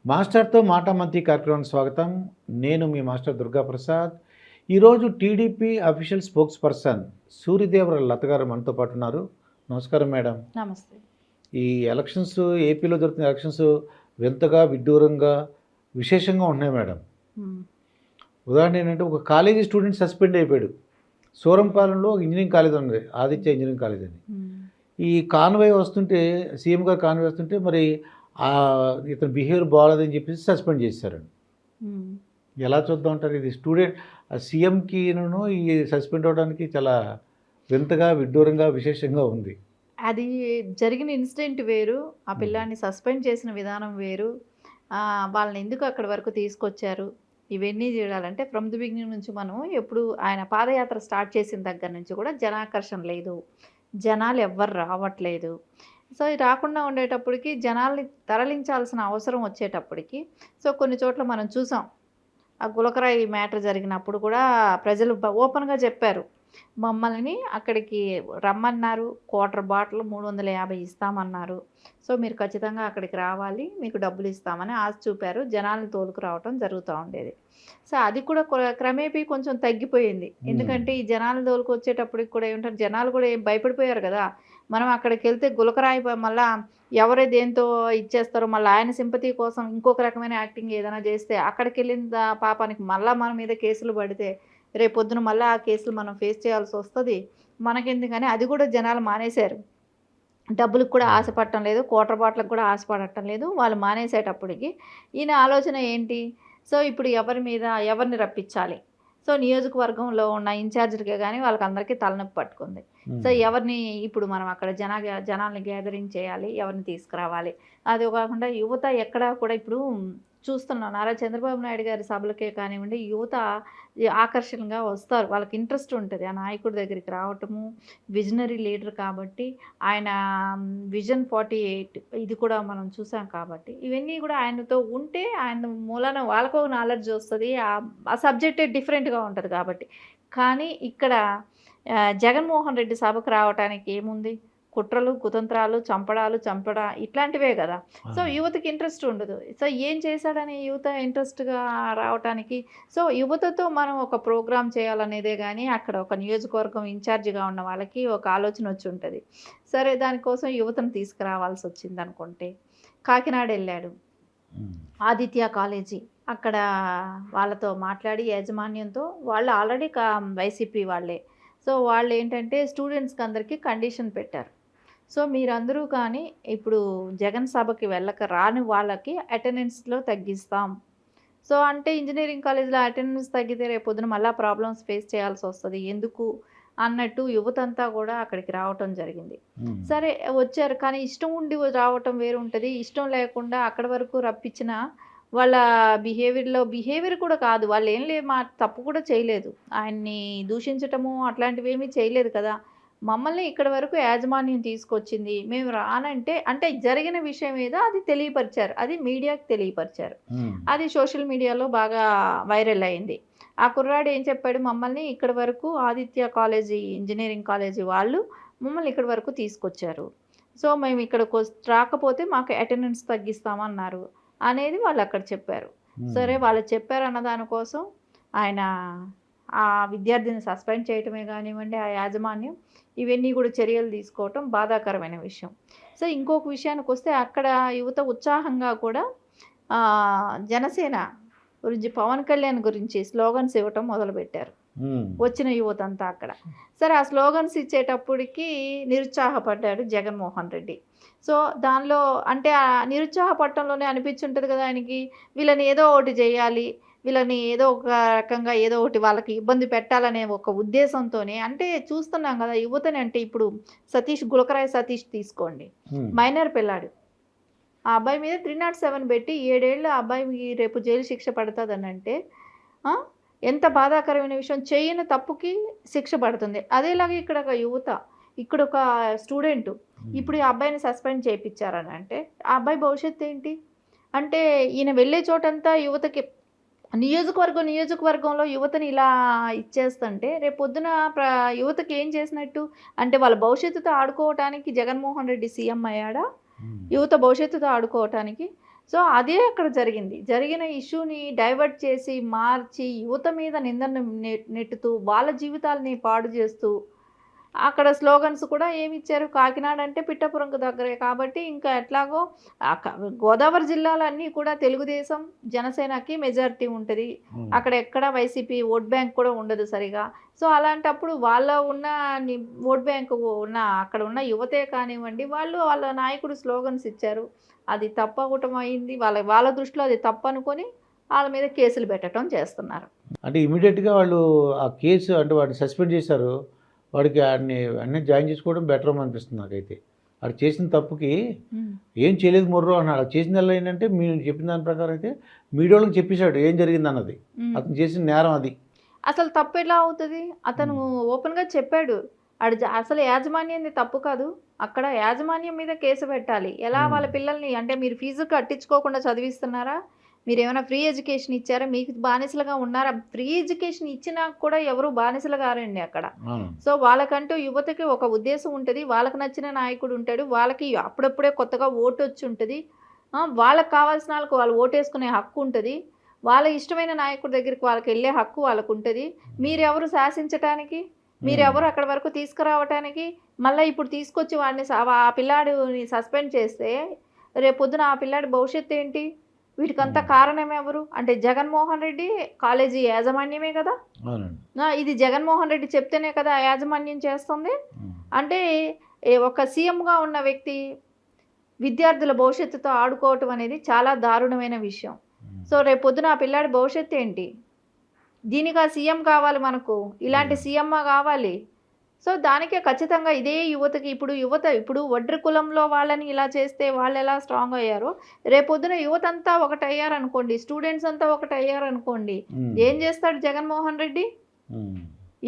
మాస్టర్తో మాటామంతి కార్యక్రమానికి స్వాగతం. నేను మీ మాస్టర్ దుర్గాప్రసాద్. ఈరోజు టీడీపీ అఫీషియల్ స్పోక్స్ పర్సన్ సూరిదేవర లత గారు మనతో పాటు ఉన్నారు. నమస్కారం మేడం. నమస్తే. ఈ ఎలక్షన్స్ ఏపీలో జరుగుతున్న ఎలక్షన్స్ వింతగా విడ్డూరంగా విశేషంగా ఉన్నాయి మేడం. ఉదాహరణ ఏంటంటే ఒక కాలేజీ స్టూడెంట్ సస్పెండ్ అయిపోయాడు. సూరంపాలెంలో ఒక ఇంజనీరింగ్ కాలేజ్ ఉంది, ఆదిత్య ఇంజనీరింగ్ కాలేజ్ అని. ఈ కాన్వాయ్ వస్తుంటే సీఎం గారు కాన్వాయ్ వస్తుంటే మరి ఇతను బిహేవియర్ బాగాలేదని చెప్పేసి సస్పెండ్ చేశారండి. ఎలా చూద్దాం అంటారు? ఇది స్టూడెంట్ సీఎంకిను ఈ సస్పెండ్ అవడానికి చాలా వింతగా విడ్డూరంగా విశేషంగా ఉంది. అది జరిగిన ఇన్సిడెంట్ వేరు, ఆ పిల్లాన్ని సస్పెండ్ చేసిన విధానం వేరు, వాళ్ళని ఎందుకు అక్కడి వరకు తీసుకొచ్చారు, ఇవన్నీ చూడాలంటే ఫ్రమ్ ది బిగినింగ్ నుంచి మనం ఎప్పుడు ఆయన పాదయాత్ర స్టార్ట్ చేసిన దగ్గర నుంచి కూడా జనాకర్షణ లేదు, జనాలు ఎవ్వరు రావట్లేదు. సో రాకుండా ఉండేటప్పటికి జనాల్ని తరలించాల్సిన అవసరం వచ్చేటప్పటికి కొన్ని చోట్ల మనం చూసాం. ఆ గులకరాయి మ్యాటర్ జరిగినప్పుడు కూడా ప్రజలు ఓపెన్గా చెప్పారు, మమ్మల్ని అక్కడికి రమ్మన్నారు, క్వార్టర్ బాటిల్ 350 ఇస్తామన్నారు, సో మీరు ఖచ్చితంగా అక్కడికి రావాలి, మీకు డబ్బులు ఇస్తామని ఆశ చూపారు. జనాలను తోలుకు రావటం జరుగుతూ ఉండేది. సో అది కూడా క్రమేపీ కొంచెం తగ్గిపోయింది. ఎందుకంటే ఈ జనాలు తోలుకు వచ్చేటప్పటికి కూడా ఏమంటారు, జనాలు కూడా ఏం భయపడిపోయారు కదా. మనం అక్కడికి వెళ్తే గులకరాయి మళ్ళీ ఎవరే దేంతో ఇచ్చేస్తారో, మళ్ళీ ఆయన సింపతి కోసం ఇంకొక రకమైన యాక్టింగ్ ఏదైనా చేస్తే అక్కడికి వెళ్ళిన పాపానికి మళ్ళీ మన మీద కేసులు పడితే రేపొద్దున మళ్ళీ ఆ కేసులు మనం ఫేస్ చేయాల్సి వస్తుంది. మనకెందుకని అది కూడా జనాలు మానేశారు. డబ్బులకు కూడా ఆశపడటం లేదు, క్వార్టర్ బాటిల్కి కూడా ఆశపడటం లేదు. వాళ్ళు మానేసేటప్పటికి ఈయన ఆలోచన ఏంటి, సో ఇప్పుడు ఎవరిని రప్పించాలి. సో నియోజకవర్గంలో ఉన్న ఇన్ఛార్జీలుగా కానీ వాళ్ళకందరికీ తలనొప్పి పట్టుకుంది. సో ఎవరిని ఇప్పుడు మనం అక్కడ జనాల్ని గ్యాదరింగ్ చేయాలి, ఎవరిని తీసుకురావాలి. అది కాకుండా యువత ఎక్కడ కూడా ఇప్పుడు చూస్తున్నాం, నారా చంద్రబాబు నాయుడు గారి సభలకే కానివ్వండి, యువత ఆకర్షణగా వస్తారు, వాళ్ళకి ఇంట్రెస్ట్ ఉంటుంది ఆ నాయకుడి దగ్గరికి రావటము. విజనరీ లీడర్ కాబట్టి ఆయన విజన్ 48 ఇది కూడా మనం చూసాం కాబట్టి ఇవన్నీ కూడా ఆయనతో ఉంటే ఆయన మూలాన వాళ్ళకు నాలెడ్జ్ వస్తుంది, ఆ సబ్జెక్టే డిఫరెంట్గా ఉంటుంది కాబట్టి. కానీ ఇక్కడ జగన్మోహన్ రెడ్డి సభకు రావడానికి ఏముంది, కుట్రలు కుతంత్రాలు చంపడా ఇట్లాంటివే కదా. సో యువతకి ఇంట్రెస్ట్ ఉండదు. సో ఏం చేశాడని యువత ఇంట్రెస్ట్గా రావటానికి, సో యువతతో మనం ఒక ప్రోగ్రామ్ చేయాలనేదే కానీ అక్కడ ఒక నియోజకవర్గం ఇన్ఛార్జిగా ఉన్న వాళ్ళకి ఒక ఆలోచన వచ్చి ఉంటుంది. సరే దానికోసం యువతను తీసుకురావాల్సి వచ్చింది అనుకుంటే కాకినాడ వెళ్ళాడు, ఆదిత్య కాలేజీ, అక్కడ వాళ్ళతో మాట్లాడి యాజమాన్యంతో, వాళ్ళు ఆల్రెడీ వైసీపీ వాళ్ళే. సో వాళ్ళు ఏంటంటే స్టూడెంట్స్కి అందరికీ కండిషన్ పెట్టారు, సో మీరందరూ కానీ ఇప్పుడు జగన్ సభకి రాని వాళ్ళకి అటెండెన్స్లో తగ్గిస్తాం. సో అంటే ఇంజనీరింగ్ కాలేజ్లో అటెండెన్స్ తగ్గితే రేపొద్దున మళ్ళీ ప్రాబ్లమ్స్ ఫేస్ చేయాల్సి వస్తుంది ఎందుకు అన్నట్టు యువతంతా కూడా అక్కడికి రావటం జరిగింది. సరే వచ్చారు, కానీ ఇష్టం ఉండి రావటం వేరు ఉంటుంది, ఇష్టం లేకుండా అక్కడి వరకు రప్పించిన వాళ్ళ బిహేవియర్ కూడా కాదు, వాళ్ళు ఏం తప్పు కూడా చేయలేదు, ఆయన్ని దూషించటము అట్లాంటివి ఏమీ చేయలేదు కదా. మమ్మల్ని ఇక్కడ వరకు యాజమాన్యం తీసుకొచ్చింది, మేము రానంటే అంటే జరిగిన విషయం ఏదో అది తెలియపరిచారు, అది మీడియాకి తెలియపరిచారు, అది సోషల్ మీడియాలో బాగా వైరల్ అయింది. ఆ కుర్రాడు ఏం చెప్పాడు, మమ్మల్ని ఇక్కడ వరకు ఆదిత్య కాలేజీ ఇంజనీరింగ్ కాలేజీ వాళ్ళు మమ్మల్ని ఇక్కడ వరకు తీసుకొచ్చారు, సో మేము ఇక్కడికి రాకపోతే మాకు అటెండెన్స్ తగ్గిస్తామన్నారు అనేది వాళ్ళు అక్కడ చెప్పారు. సరే వాళ్ళు చెప్పారు అన్న దానికోసం ఆయన ఆ విద్యార్థిని సస్పెండ్ చేయటమే కానివ్వండి, ఆ యాజమాన్యం ఇవన్నీ కూడా చర్యలు తీసుకోవటం బాధాకరమైన విషయం. సో ఇంకొక విషయానికి వస్తే అక్కడ యువత ఉత్సాహంగా కూడా జనసేన గురించి, పవన్ కళ్యాణ్ గురించి స్లోగన్స్ ఇవ్వటం మొదలుపెట్టారు వచ్చిన యువత అంతా అక్కడ. సరే ఆ స్లోగన్స్ ఇచ్చేటప్పటికి నిరుత్సాహపడ్డాడు జగన్మోహన్ రెడ్డి. సో దానిలో అంటే ఆ నిరుత్సాహపడటంలోనే అనిపించుంటుంది కదా ఆయనకి, వీళ్ళని ఏదో ఒకటి చేయాలి, వీళ్ళని ఏదో ఒక రకంగా ఏదో ఒకటి వాళ్ళకి ఇబ్బంది పెట్టాలనే ఒక ఉద్దేశంతోనే, అంటే చూస్తున్నాం కదా యువతని. అంటే ఇప్పుడు గులకరాయి సతీష్ తీసుకోండి, మైనర్ పిల్లాడు, ఆ అబ్బాయి మీద 307 పెట్టి 7 ఏళ్ళు ఆ అబ్బాయికి రేపు జైలు శిక్ష పడుతుందని అంటే ఎంత బాధాకరమైన విషయం. చేయని తప్పుకి శిక్ష పడుతుంది. అదేలాగా ఇక్కడ ఒక యువత, ఇక్కడ ఒక స్టూడెంట్ ఇప్పుడు ఈ అబ్బాయిని సస్పెండ్ చేయించారని అంటే ఆ అబ్బాయి భవిష్యత్తు ఏంటి? అంటే ఈయన వెళ్ళే చోటంతా యువతకి నియోజకవర్గంలో యువతని ఇలా ఇచ్చేస్తుంటే రేపు పొద్దున యువతకి ఏం చేసినట్టు? అంటే వాళ్ళ భవిష్యత్తుతో ఆడుకోవటానికి జగన్మోహన్ రెడ్డి సీఎం అయ్యాడా? యువత భవిష్యత్తుతో ఆడుకోవటానికి. సో అదే అక్కడ జరిగింది. జరిగిన ఇష్యూని డైవర్ట్ చేసి, మార్చి యువత మీద నిందను నెట్టుతూ, వాళ్ళ జీవితాలని పాడు చేస్తూ, అక్కడ స్లోగన్స్ కూడా ఏమిచ్చారు, కాకినాడ అంటే పిఠాపురంకు దగ్గరే కాబట్టి ఇంకా ఎట్లాగో గోదావరి జిల్లాలన్నీ కూడా తెలుగుదేశం, జనసేనకి మెజారిటీ ఉంటది. అక్కడ ఎక్కడ వైసీపీ ఓట్ బ్యాంక్ కూడా ఉండదు సరిగా. సో అలాంటప్పుడు వాళ్ళ ఉన్న ఓట్ బ్యాంక్ ఉన్న అక్కడ ఉన్న యువతే కానివ్వండి, వాళ్ళ నాయకుడు స్లోగన్స్ ఇచ్చారు. అది తప్పవటం అయింది. వాళ్ళ దృష్టిలో అది తప్పనుకొని వాళ్ళ మీద కేసులు పెట్టడం చేస్తున్నారు. అంటే ఇమీడియట్గా వాళ్ళు ఆ కేసు అంటే వాడిని సస్పెండ్ చేశారు. వాడికి అన్నీ జాయిన్ చేసుకోవడం బెటర్ అనిపిస్తుంది నాకైతే. వాడు చేసిన తప్పుకి ఏం చేయలేదు మొర్రో అన్నాడు. చేసిన ఏంటంటే మీరు చెప్పిన దాని ప్రకారం అయితే మీడియాలకు చెప్పేశాడు ఏం జరిగింది అన్నది. అతను చేసిన నేరం అది. అసలు తప్పు ఎలా అవుతుంది? అతను ఓపెన్గా చెప్పాడు. అసలు యాజమాన్యంది తప్పు కాదు. అక్కడ యాజమాన్యం మీద కేసు పెట్టాలి. ఎలా వాళ్ళ పిల్లల్ని అంటే మీరు ఫీజు కట్టించుకోకుండా చదివిస్తున్నారా? మీరేమైనా ఫ్రీ ఎడ్యుకేషన్ ఇచ్చారా? మీకు బానిసలుగా ఉన్నారా? ఫ్రీ ఎడ్యుకేషన్ ఇచ్చినా కూడా ఎవరు బానిసలు గారండి అక్కడ. సో వాళ్ళకంటూ యువతకి ఒక ఉద్దేశం ఉంటుంది. వాళ్ళకి నచ్చిన నాయకుడు ఉంటాడు. వాళ్ళకి అప్పుడప్పుడే కొత్తగా ఓటు వచ్చి ఉంటుంది. వాళ్ళకి కావాల్సిన వాళ్ళకు వాళ్ళు ఓటేసుకునే హక్కు ఉంటుంది. వాళ్ళ ఇష్టమైన నాయకుడి దగ్గరికి వాళ్ళకి వెళ్ళే హక్కు వాళ్ళకు ఉంటుంది. మీరెవరు శాసించటానికి, మీరెవరు అక్కడ వరకు తీసుకురావటానికి? మళ్ళీ ఇప్పుడు తీసుకొచ్చి వాడిని ఆ పిల్లాడిని సస్పెండ్ చేస్తే రేపొద్దున ఆ పిల్లాడి భవిష్యత్తు ఏంటి? వీటికంతా కారణం ఎవరు అంటే జగన్మోహన్ రెడ్డి కాలేజీ యాజమాన్యమే కదా. ఇది జగన్మోహన్ రెడ్డి చెప్తేనే కదా యాజమాన్యం చేస్తుంది. అంటే ఒక సీఎంగా ఉన్న వ్యక్తి విద్యార్థుల భవిష్యత్తుతో ఆడుకోవటం అనేది చాలా దారుణమైన విషయం. సో రేపొద్దున ఆ పిల్లాడి భవిష్యత్తు ఏంటి? దీనికి ఆ సీఎం కావాలి, మనకు ఇలాంటి సీఎం కావాలి. సో దానికే ఖచ్చితంగా ఇదే యువతకి ఇప్పుడు వడ్రి కులంలో వాళ్ళని ఇలా చేస్తే వాళ్ళు ఎలా స్ట్రాంగ్ అయ్యారో రేపొద్దున యువత అంతా ఒకటయ్యారనుకోండి, స్టూడెంట్స్ అంతా ఒకటయ్యారనుకోండి, ఏం చేస్తాడు జగన్మోహన్ రెడ్డి?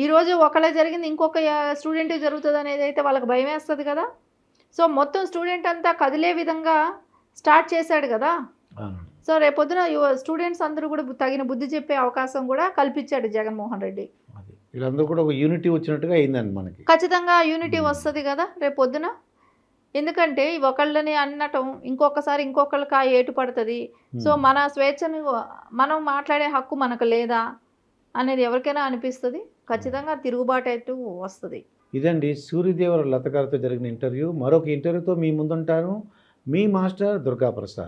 ఈరోజు ఒకళ్ళే జరిగింది ఇంకొక స్టూడెంట్ జరుగుతుంది అనేది అయితే వాళ్ళకి భయం వేస్తుంది కదా. సో మొత్తం స్టూడెంట్ అంతా కదిలే విధంగా స్టార్ట్ చేశాడు కదా. సో రేపొద్దున స్టూడెంట్స్ అందరూ కూడా తగిన బుద్ధి చెప్పే అవకాశం కూడా కల్పించాడు జగన్మోహన్ రెడ్డి. వీళ్ళందరూ కూడా ఒక యూనిటీ వచ్చినట్టుగా అయిందండి మనకి. ఖచ్చితంగా యూనిటీ వస్తుంది కదా రేపొద్దున. ఎందుకంటే ఒకళ్ళని అనటం ఇంకొకసారి ఇంకొకళ్ళకి ఆ ఏటు పడుతుంది. సో మన స్వేచ్ఛను మనం మాట్లాడే హక్కు మనకు లేదా అనేది ఎవరికైనా అనిపిస్తుంది. ఖచ్చితంగా తిరుగుబాటు అయితే వస్తుంది. ఇదండి సూర్యదేవర లత గారితో జరిగిన ఇంటర్వ్యూ. మరొక ఇంటర్వ్యూతో మీ ముందుంటాను. మీ మాస్టర్ దుర్గాప్రసాద్.